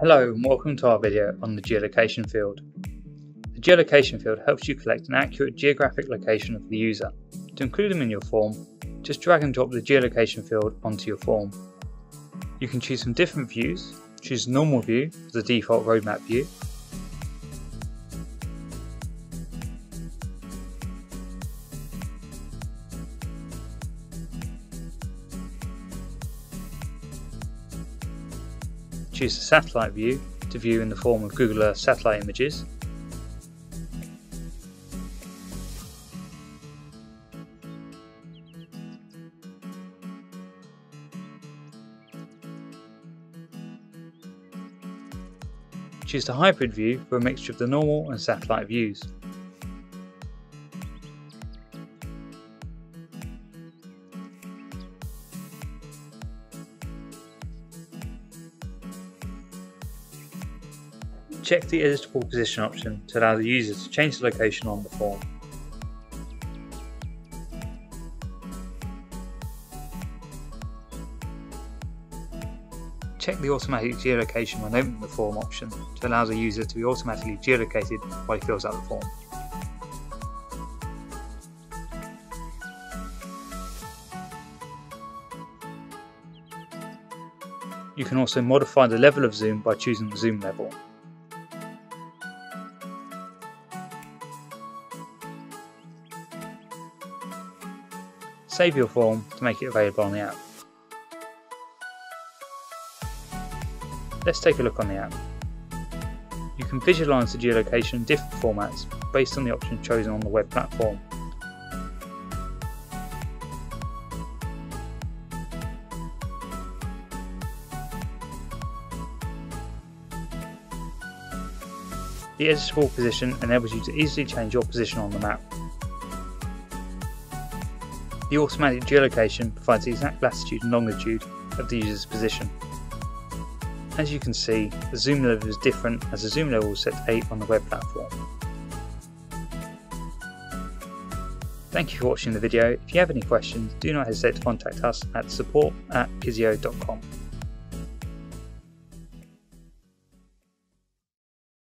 Hello and welcome to our video on the geolocation field. The geolocation field helps you collect an accurate geographic location of the user. To include them in your form, just drag and drop the geolocation field onto your form. You can choose some different views. Choose the normal view as the default roadmap view. Choose the satellite view to view in the form of Google Earth satellite images. Choose the hybrid view for a mixture of the normal and satellite views. Check the editable position option to allow the user to change the location on the form. Check the automatic geolocation when opening the form option to allow the user to be automatically geolocated while he fills out the form. You can also modify the level of zoom by choosing the zoom level. Save your form to make it available on the app. Let's take a look on the app. You can visualise the geolocation in different formats based on the option chosen on the web platform. The editable position enables you to easily change your position on the map. The automatic geolocation provides the exact latitude and longitude of the user's position. As you can see, the zoom level is different as the zoom level is set to 8 on the web platform. Thank you for watching the video. If you have any questions, do not hesitate to contact us at support@kizeo.com.